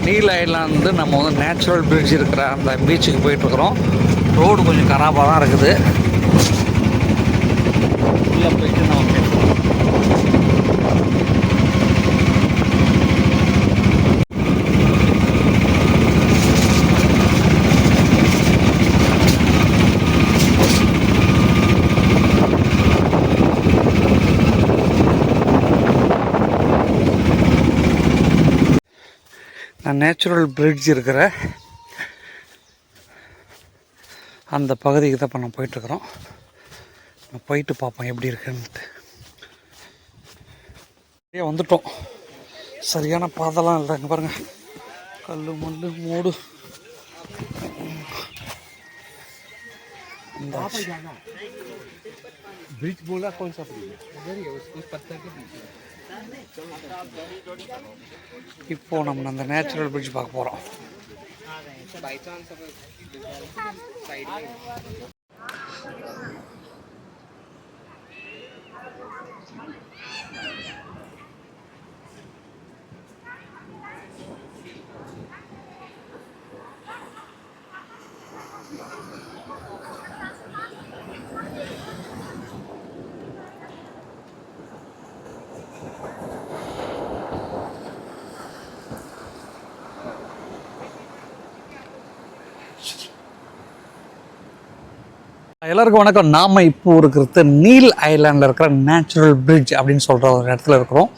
Neil island நம்ம வந்து natural bridge இருக்கிற அந்த பீச்சுக்கு போயிட்டுருக்குறோம். ரோடு கொஞ்சம் கராபாக தான் இருக்குது. உள்ளே போயிட்டு நம்ம பேசுகிறோம். நேச்சுரல் பிரிட்ஜ் இருக்கிற அந்த பகுதிக்கு தான் இப்போ நம்ம போயிட்டுருக்குறோம். நம்ம போயிட்டு பார்ப்போம் எப்படி இருக்குன்ட்டு. வந்துட்டோம். சரியான பாதெல்லாம் இல்லை. இங்கே பாருங்கள், கல் மண் மூடு. ब्रिज बोला कौन सा ब्रिज है? उस पत्थर के पीछे. இப்போ நம்ம அந்த நேச்சுரல் பிரிட்ஜ் பார்க்க போகிறோம். எல்லாருக்கும் வணக்கம். நாம் இப்போ இருக்கிறது நீல் ஐலாண்டில் இருக்கிற நேச்சுரல் பிரிட்ஜ் அப்படின்னு சொல்கிற ஒரு இடத்துல இருக்கிறோம்.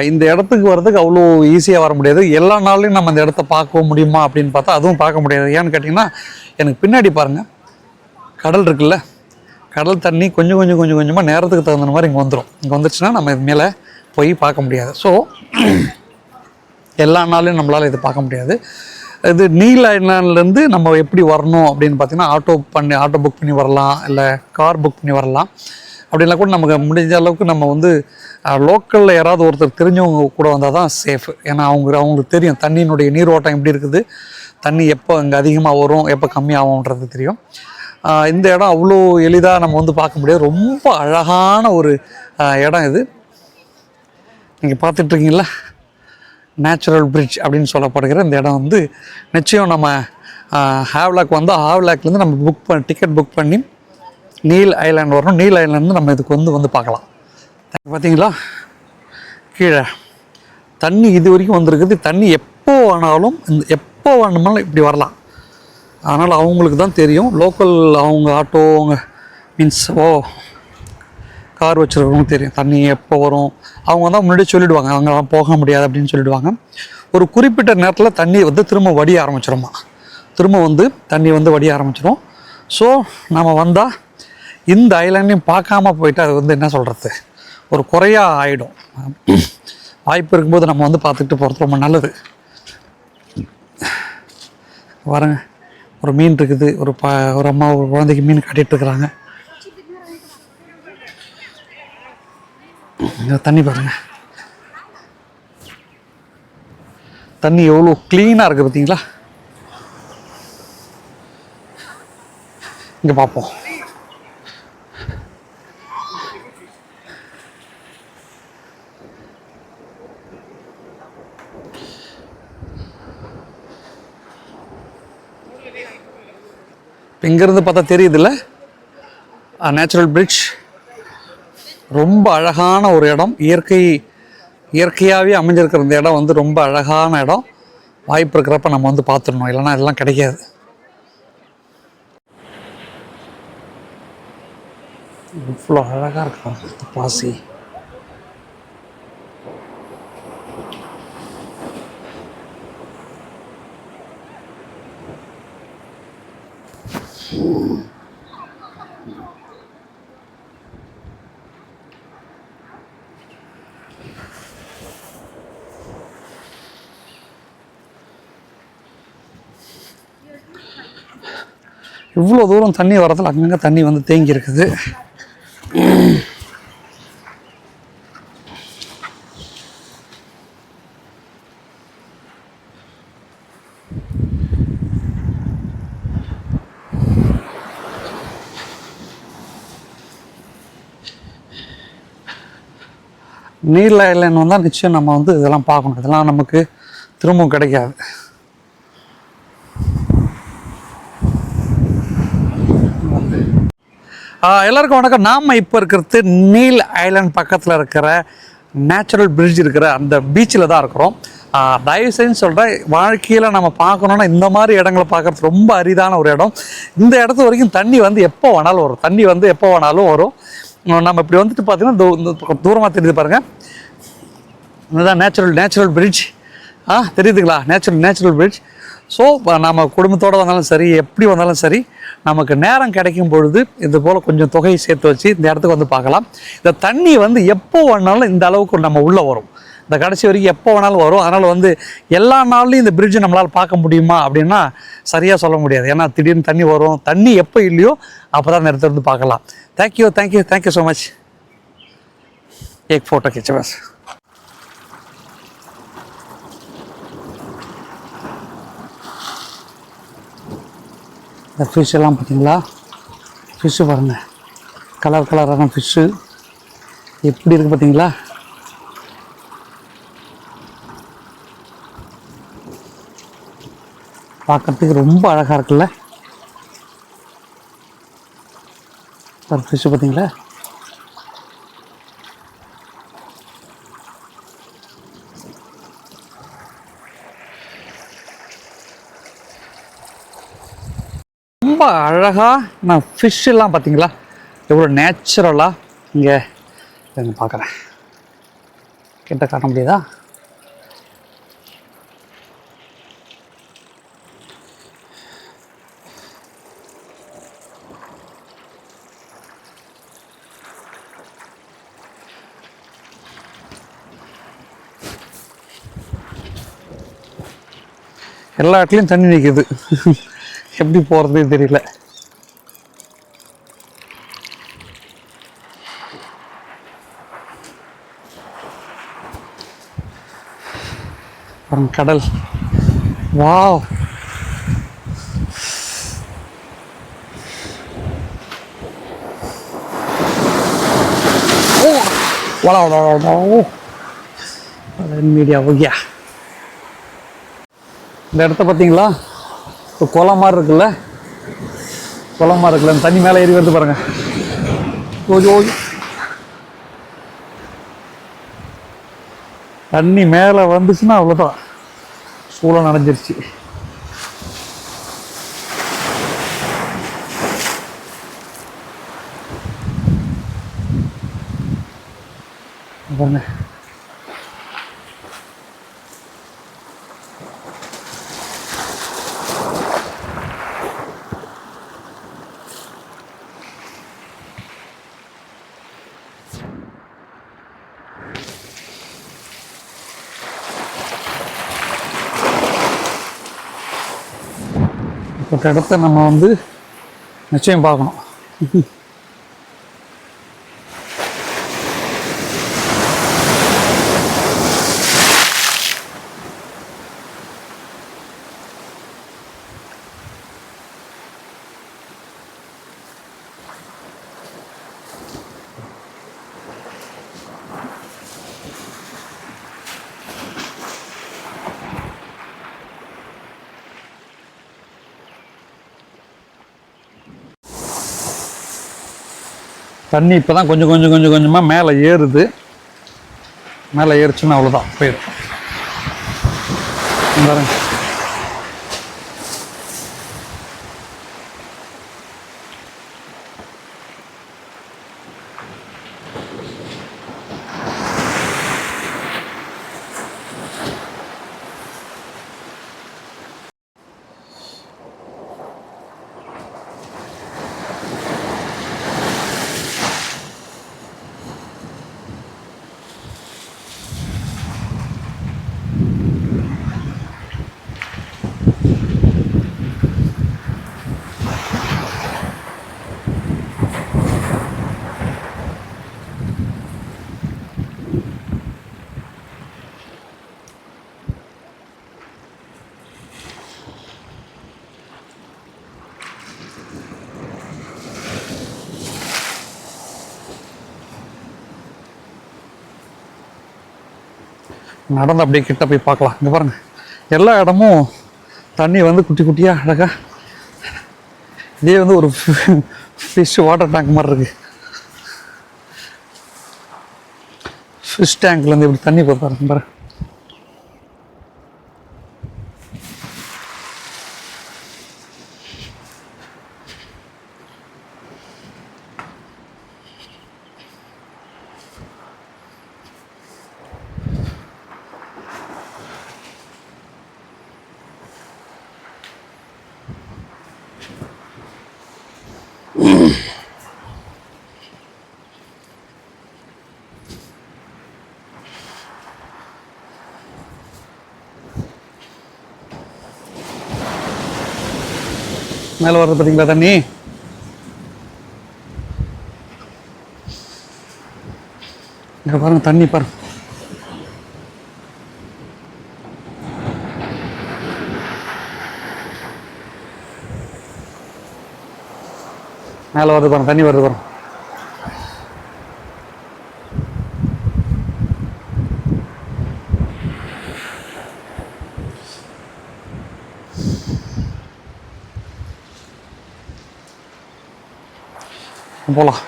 இந்த இடத்துக்கு வர்றதுக்கு அவ்வளோ ஈஸியாக வர முடியாது. எல்லா நாள்லையும் நம்ம இந்த இடத்த பார்க்க முடியுமா அப்படின்னு பார்த்தா அதுவும் பார்க்க முடியாது. ஏன்னு கேட்டிங்கன்னா, எனக்கு பின்னாடி பாருங்கள், கடல் இருக்குல்ல, கடல் தண்ணி கொஞ்சம் கொஞ்சமாக நேரத்துக்கு தகுந்த மாதிரி இங்கே வந்துடும். இங்கே வந்துருச்சுன்னா நம்ம இது மேலே போய் பார்க்க முடியாது. ஸோ எல்லா நாளையும் நம்மளால் இது பார்க்க முடியாது. இது நீல் ஐலாண்ட்லேருந்து நம்ம எப்படி வரணும் அப்படின்னு பார்த்தீங்கன்னா, ஆட்டோ புக் பண்ணி வரலாம், இல்லை கார் புக் பண்ணி வரலாம். அப்படின்னா கூட நமக்கு முடிஞ்ச அளவுக்கு நம்ம வந்து லோக்கலில் யாராவது ஒருத்தர் தெரிஞ்சவங்க கூட வந்தால் தான் சேஃபு. ஏன்னா அவங்களுக்கு தெரியும் தண்ணியினுடைய நீரோட்டம் எப்படி இருக்குது, தண்ணி எப்போ இங்கே அதிகமாக வரும், எப்போ கம்மியாகும்ன்றது தெரியும். இந்த இடம் அவ்வளோ எளிதாக நம்ம வந்து பார்க்க முடியாது. ரொம்ப அழகான ஒரு இடம் இது. நீங்கள் பார்த்துட்ருக்கீங்களா, நேச்சுரல் பிரிட்ஜ் அப்படின்னு சொல்லப்படுகிற இந்த இடம் வந்து நிச்சயம் நம்ம ஹேவ்லாக் வந்து ஹேவ்லாக்லேருந்து நம்ம டிக்கெட் புக் பண்ணி நீல் ஐலாண்ட் வரணும். நீல் ஐலாண்டு நம்ம இதுக்கு வந்து பார்க்கலாம். பார்த்தீங்களா, கீழே தண்ணி இது வரைக்கும் வந்திருக்குது. தண்ணி எப்போ வேணுமாலும் இப்படி வரலாம். அதனால் அவங்களுக்கு தான் தெரியும். லோக்கல் ஆட்டோ மீன்ஸ் கார் வச்சுருக்கவங்க தெரியும் தண்ணி எப்போ வரும். அவங்க தான் முன்னாடி சொல்லிவிடுவாங்க, அவங்களாம் போக முடியாது அப்படின்னு சொல்லிவிடுவாங்க. ஒரு குறிப்பிட்ட நேரத்தில் தண்ணி வந்து திரும்ப வடிய ஆரம்பிச்சிடுமா, தண்ணி வந்து வடிய ஆரம்பிச்சிடும். ஸோ நம்ம வந்தால் இந்த ஐலாண்டையும் பார்க்காம போயிட்டு அது வந்து என்ன சொல்கிறது, ஒரு குறையாக ஆகிடும். வாய்ப்பு இருக்கும்போது நம்ம வந்து பார்த்துக்கிட்டு போகிறது ரொம்ப நல்லது. வரங்க, ஒரு மீன் இருக்குது. ஒரு அம்மா ஒரு குழந்தைக்கு மீன் காட்டிகிட்ருக்குறாங்க. தண்ணி பாருங்க, தண்ணி எவ்வளோ க்ளீனாக இருக்குது பார்த்தீங்களா. இங்கே பார்ப்போம். இங்கேருந்து பார்த்தா தெரியுதுல்ல நேச்சுரல் பிரிட்ஜ். ரொம்ப அழகான ஒரு இடம். இயற்கையாகவே அமைஞ்சிருக்கிற இந்த இடம் வந்து ரொம்ப அழகான இடம். வாய்ப்பு இருக்கிறப்ப நம்ம வந்து பார்த்துடணும், இல்லைன்னா இதெல்லாம் கிடைக்காது. இவ்வளோ அழகாக இருக்கலாம் பாசி. இவ்வளோ தூரம் தண்ணி வரதில் அங்கங்கே தண்ணி வந்து தேங்கி இருக்குது. நீல் ஐலாண்ட் வந்தால் நிச்சயம் நம்ம வந்து இதெல்லாம் பார்க்கணும். இதெல்லாம் நமக்கு திரும்பவும் கிடைக்காது. எல்லாருக்கும் வணக்கம். நாம் இப்போ இருக்கிறது நீல் ஐலாண்ட் பக்கத்தில் இருக்கிற நேச்சுரல் பிரிட்ஜ் இருக்கிற அந்த பீச்சில் தான் இருக்கிறோம். தயவு செஞ்சு சொல்கிறேன், வாழ்க்கையில் நம்ம பார்க்கணுன்னா இந்த மாதிரி இடங்களை பார்க்குறது ரொம்ப அரிதான ஒரு இடம். இந்த இடத்து வரைக்கும் தண்ணி வந்து எப்போ வேணாலும் வரும். தண்ணி வந்து எப்போ வேணாலும் வரும். நம்ம இப்படி வந்துட்டு பார்த்தீங்கன்னா தூரமாக தெரியுது பாருங்கள், இதுதான் நேச்சுரல் பிரிட்ஜ். தெரியுதுங்களா? Natural bridge. ஸோ நம்ம குடும்பத்தோடு வந்தாலும் சரி, எப்படி வந்தாலும் சரி, நமக்கு நேரம் கிடைக்கும் பொழுது இது போல் கொஞ்சம் தொகையை சேர்த்து வச்சு இந்த இடத்துக்கு வந்து பார்க்கலாம். இந்த தண்ணி வந்து எப்போ வேணாலும் இந்த அளவுக்கு நம்ம உள்ளே வரும். இந்த கடைசி வரைக்கும் எப்போ வேணாலும் வரும். அதனால் வந்து எல்லா நாள்லையும் இந்த பிரிட்ஜை நம்மளால் பார்க்க முடியுமா அப்படின்னா சரியாக சொல்ல முடியாது. ஏன்னா திடீர்னு தண்ணி வரும். தண்ணி எப்போ இல்லையோ அப்போ தான் இந்த இடத்துல வந்து பார்க்கலாம். Thank you so much. एक फ़ोटो खींचे बस. இந்த ஃபிஷ் எல்லாம் பார்த்தீங்களா? ஃபிஷ்ஷு பாருங்கள், கலரான ஃபிஷ்ஷு எப்படி இருக்குது பார்த்தீங்களா? பார்க்கறதுக்கு ரொம்ப அழகாக இருக்குல்ல? ஒரு ஃபிஷ்ஷு பார்த்தீங்களா? ரொம்ப அழகாக நான் ஃபிஷ்ஷெல்லாம் பார்த்தீங்களா எவ்வளோ நேச்சுரலாக இங்கே பார்க்குறேன். கிட்ட காட்ட முடியுதா? எல்லா இடத்துலையும் தண்ணி நிற்கிது. எப்படி போகிறதே தெரியல. கடல், வாவ். Media okay. இந்த இடத்த பார்த்தீங்களா? இப்போ குளம் மாதிரி இருக்குல்ல? இந்த தண்ணி மேலே ஏறி வருது பாருங்க. தண்ணி மேலே வந்துச்சுன்னா அவ்வளோதான், சூழல் நனைஞ்சிருச்சு. பாருங்க, இந்த இடத்த நம்ம வந்து நிச்சயம் பார்க்கணும். தண்ணி இப்போ தான் கொஞ்சமாக மேலே ஏறுது. மேலே ஏறுச்சுன்னா அவ்வளோதான், போயிடும். பாருங்க, நடந்து அப்படியே கிட்ட போய் பார்க்கலாம். இங்கே பாருங்க, எல்லா இடமும் தண்ணி வந்து குட்டி குட்டியாக அழகாக, இதே வந்து ஒரு ஃபிஷ் வாட்டர் டேங்க் மாதிரி இருக்குது. ஃபிஷ் டேங்க்லேருந்து இப்படி தண்ணி போகிறாரு பாரு. மேலே வர்றது பார்த்தீங்களா தண்ணி? இங்கே பாருங்க தண்ணி பாருங்க. மேலே வருது பாருங்க, தண்ணி வருது பாருங்க. போகலாம்.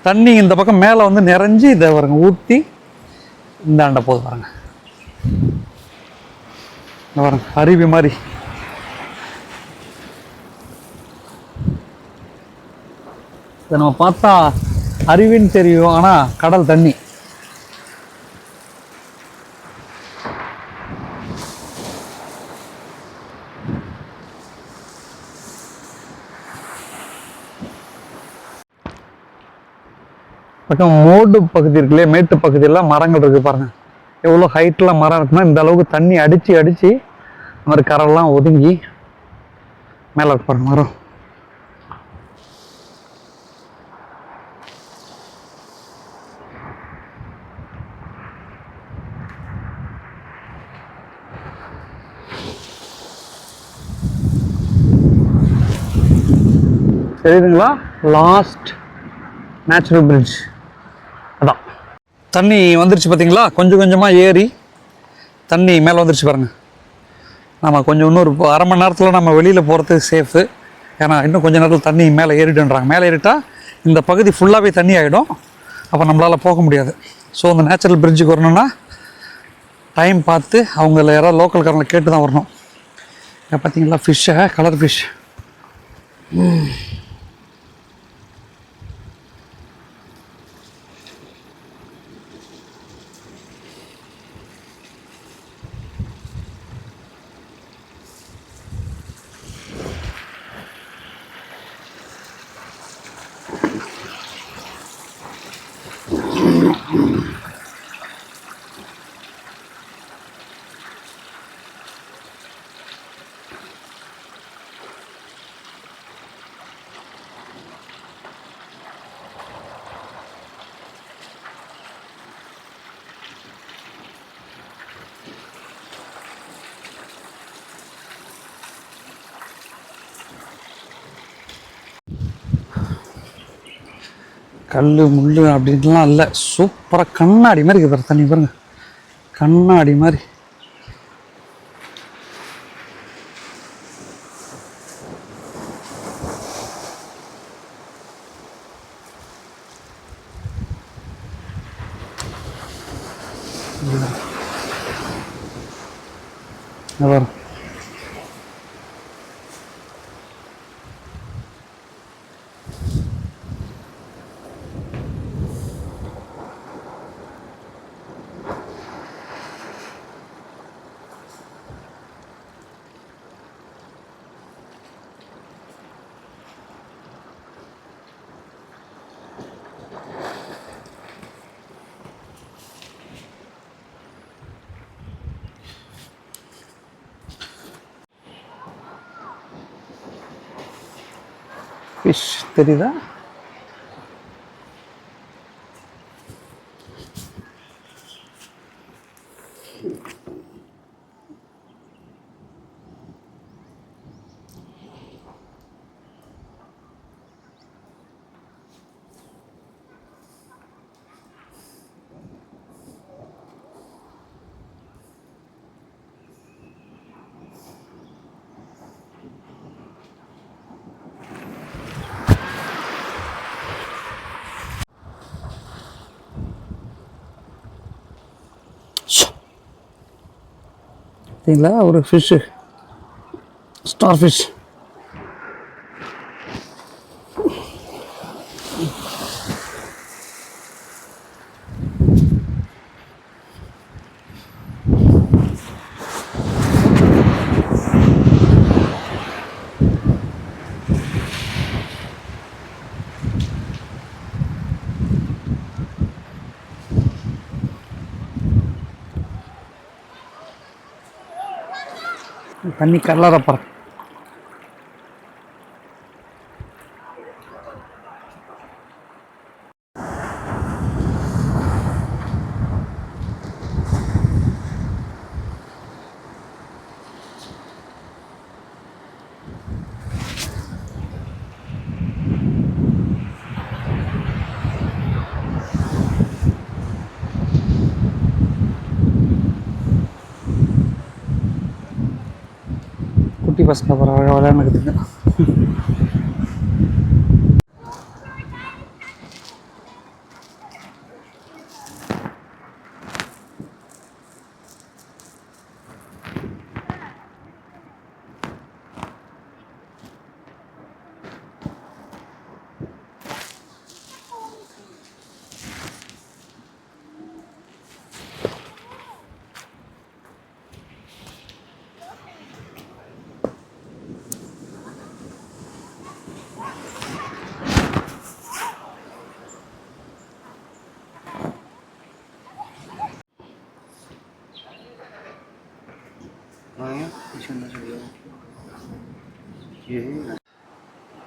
தண்ணி இந்த பக்கம் மேலே வந்து நிறைஞ்சி இதை பாருங்க ஊற்றி இந்தாண்ட போது பாருங்க. பாருங்க அருவி மாதிரி. இதை நம்ம பார்த்தா அருவின்னு தெரியும், ஆனால் கடல் தண்ணி. பக்கம் மோடு பகுதி இருக்குல்லையே, மேட்டு பகுதியெல்லாம் மரங்கள் இருக்குது பாருங்கள். எவ்வளோ ஹைட்டில் மரம் இருக்குன்னா இந்த அளவுக்கு தண்ணி அடித்து அடித்து அந்த மாதிரி கரெல்லாம் ஒதுங்கி மேலே இருக்கு பாருங்க மரம். தெரியுதுங்களா? லாஸ்ட் நேச்சுரல் பிரிட்ஜ் அதான். தண்ணி வந்துருச்சு பார்த்தீங்களா? கொஞ்சம் கொஞ்சமாக ஏறி தண்ணி மேலே வந்துருச்சு பாருங்கள். நம்ம கொஞ்சம் இன்னொரு அரை மணி நேரத்தில் நம்ம வெளியில் போகிறதுக்கு சேஃபு. ஏன்னா இன்னும் கொஞ்சம் நேரத்தில் தண்ணி மேலே ஏறிடுன்றாங்க. மேலே ஏறிட்டால் இந்த பகுதி ஃபுல்லாகவே தண்ணி ஆகிடும். அப்போ நம்மளால் போக முடியாது. ஸோ அந்த நேச்சுரல் பிரிட்ஜுக்கு வரணுன்னா டைம் பார்த்து அவங்கள யாராவது லோக்கல்காரங்களை கேட்டு தான் வரணும். பார்த்தீங்களா ஃபிஷ்ஷை, கலர் ஃபிஷ். கல் முள் அப்படின்ட்டுலாம் இல்லை, சூப்பராக கண்ணாடி மாதிரி இருக்குது தண்ணி பாருங்க, கண்ணாடி மாதிரி. வரும் ஃபிஷ் தெரியுதா? பார்த்தீங்களா ஒரு ஃபிஷ்ஷு, ஸ்டார் ஃபிஷ். தண்ணி கலரை பாரு. குட்டி பசங்க அப்புறம் விளையாண்டுக்குதுங்க.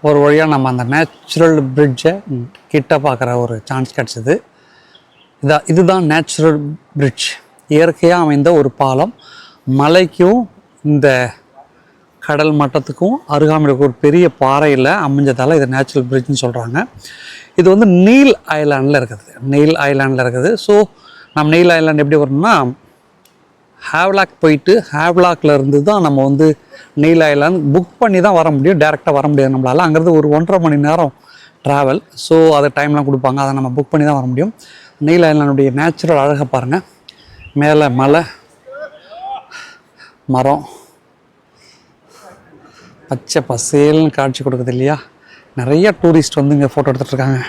ஒரு வழியாக நம்ம அந்த நேச்சுரல் பிரிட்ஜை கிட்ட பார்க்குற ஒரு சான்ஸ் கிடச்சிது. இதுதான் நேச்சுரல் பிரிட்ஜ், இயற்கையாக அமைந்த ஒரு பாலம். மலைக்கும் இந்த கடல் மட்டத்துக்கும் அருகாமையில் ஒரு பெரிய பாறையில் அமைஞ்சதால் இது நேச்சுரல் பிரிட்ஜ்னு சொல்கிறாங்க. இது வந்து நீல் ஐலாண்டில் இருக்குது. ஸோ நம்ம நீல் ஐலாண்ட் எப்படி வரணும்னா, ஹேவ்லாக் போயிட்டு ஹேவ்லாக்ல இருந்து தான் நம்ம வந்து நீல் ஐலாண்ட் புக் பண்ணி தான் வர முடியும். டேரெக்டாக வர முடியாது நம்மளால். அங்கேருந்து ஒரு 1.5 மணி நேரம் ட்ராவல். ஸோ அதை டைம்லாம் கொடுப்பாங்க, அதை நம்ம புக் பண்ணி தான் வர முடியும். நீல் ஐலாண்டுடைய நேச்சுரல் அழகை பாருங்கள். மேலே மலை, மரம், பச்சை பசேல்னு காட்சி கொடுக்குது இல்லையா. நிறைய டூரிஸ்ட் வந்து இங்கே ஃபோட்டோ எடுத்துகிட்ருக்காங்க.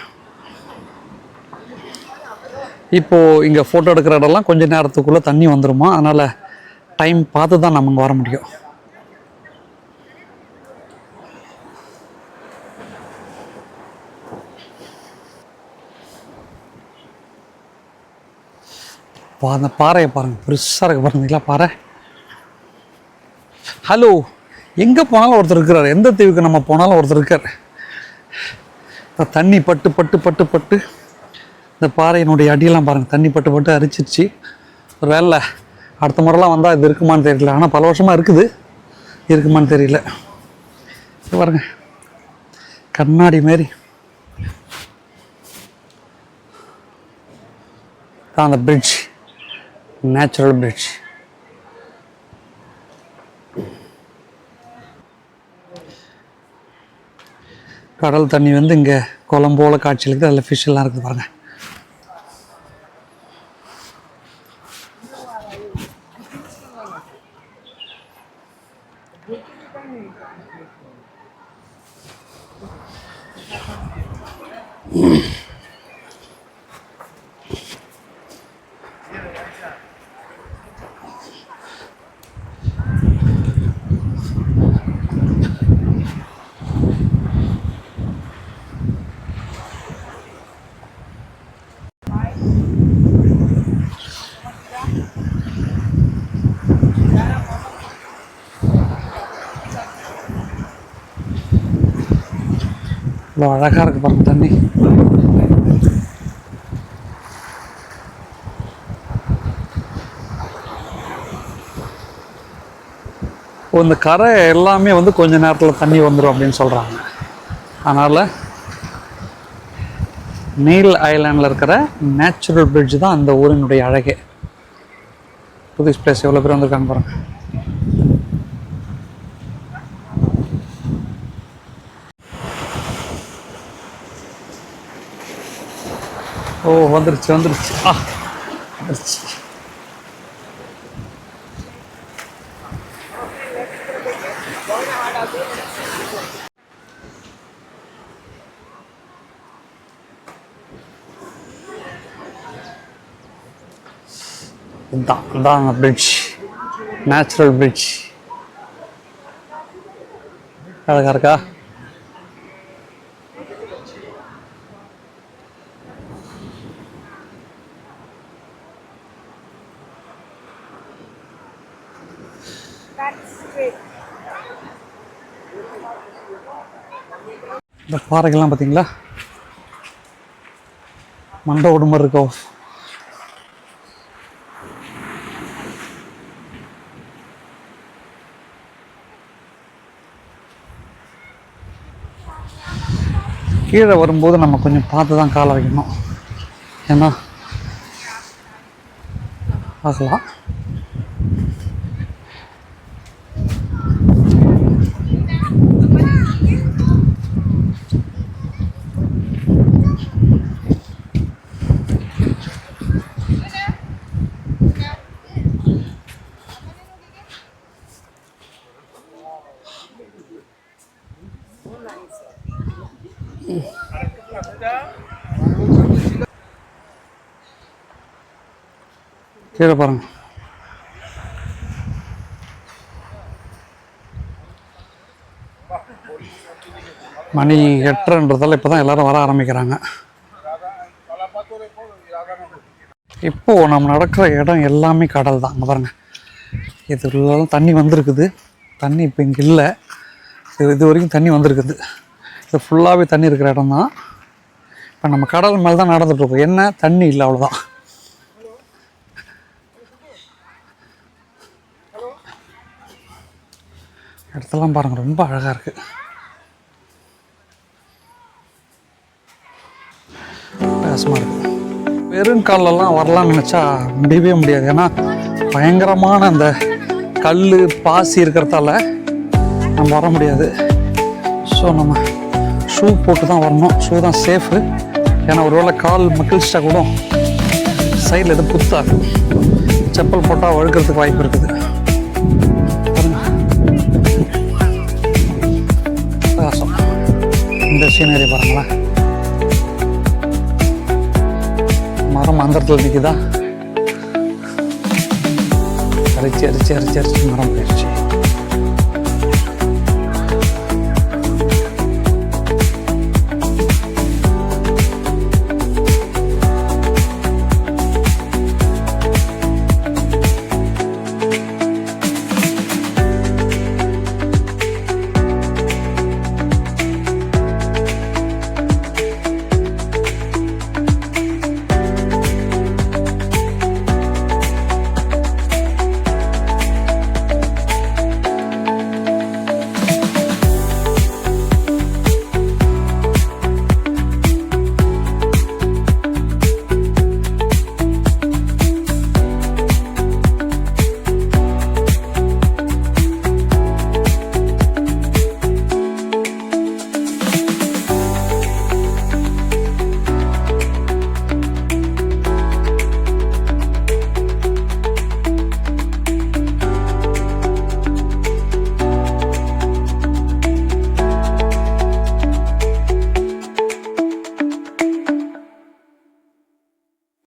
இப்போது இங்கே ஃபோட்டோ எடுக்கிற இடம்லாம் கொஞ்சம் நேரத்துக்குள்ளே தண்ணி வந்துடுமா, அதனால் டைம் பார்த்து தான் நம்ம இங்கே வர முடியும். அந்த பாறையை பாருங்கள், பெருசாக இருக்க பாருங்களா பாறை. ஹலோ, எங்கே போனாலும் ஒருத்தர் இருக்கிறார். எந்த தீவுக்கு நம்ம போனாலும் ஒருத்தர் இருக்கார். தண்ணி பட்டு பட்டு பட்டு பட்டு இந்த பாறையினுடைய அடியெல்லாம் பாருங்கள், தண்ணி பட்டு பட்டு அரிச்சிருச்சு. ஒரு வேலை அடுத்த முறைலாம் வந்தால் இது இருக்குமான்னு தெரியல. ஆனால் பல வருஷமாக இருக்குமான்னு தெரியல. பாருங்க, கண்ணாடி மாரி தான் அந்த பிரிட்ஜ், நேச்சுரல் பிரிட்ஜ். கடல் தண்ணி வந்து இங்கே குளம் போல காட்சியில் இருக்குது. அதில் ஃபிஷ் எல்லாம் இருக்குது பாருங்கள். இவ்வளோ அழகாக இருக்குது பாருங்க தண்ணி. இந்த கரை எல்லாமே வந்து கொஞ்ச நேரத்தில் தண்ணி வந்துடும் அப்படின்னு சொல்கிறாங்க. அதனால் நீல் ஐலாண்டில் இருக்கிற நேச்சுரல் பிரிட்ஜ் தான் அந்த ஊரினுடைய அழகே. டூரிஸ்ட் பிளேஸ் எவ்வளோ பேர் வந்திருக்காங்க பாருங்கள். ஓ, வந்துருச்சு வந்துருச்சு. இதுதான் பிரிட்ஜ், நேச்சுரல் பிரிட்ஜ். அழகா இருக்கா? இந்த பாறைகள்லாம் பார்த்தீங்களா, மண்டை ஓடு மாதிரி இருக்கோ. கீழே வரும்போது நம்ம கொஞ்சம் பார்த்து தான் காலை வைக்கணும், ஏன்னா ஆகலாம். கீழே பாருங்க, மணி 8:30ன்றதால இப்போ தான் எல்லோரும் வர ஆரம்பிக்கிறாங்க. இப்போது நம்ம நடக்கிற இடம் எல்லாமே கடல் தான். அங்கே பாருங்கள், இதுலாம் தண்ணி வந்திருக்குது. தண்ணி இப்போ இங்கே இல்லை, இது வரைக்கும் தண்ணி வந்திருக்குது. இது ஃபுல்லாகவே தண்ணி இருக்கிற இடம் தான். இப்போ நம்ம கடல் மேலே தான் நடந்துகிட்ருக்கோம். என்ன தண்ணி இல்லை, அவ்வளோதான். இடத்தெல்லாம் பாருங்கள், ரொம்ப அழகாக இருக்குது. பிரகாசமாக இருக்குது. வெறுங்காலெல்லாம் வரலாம்னு நினச்சா முடியவே முடியாது. ஏன்னா பயங்கரமான அந்த கல் பாசி இருக்கிறதால நம்ம வர முடியாது. ஸோ நம்ம ஷூ போட்டு தான் வரணும். ஷூ தான் சேஃபு. ஏன்னா ஒருவேளை கால் கிழிச்சிட்டா கூட சைடில் எதுவும் குத்தாது. செப்பல் போட்டால் வழுக்கிறதுக்கு வாய்ப்பு இருக்குது. பிரகாசம். இந்த சீனரி பாருங்களேன், மரம் அந்த இடத்துல நிற்குதா, அரிச்சு மரம் போயிடுச்சு.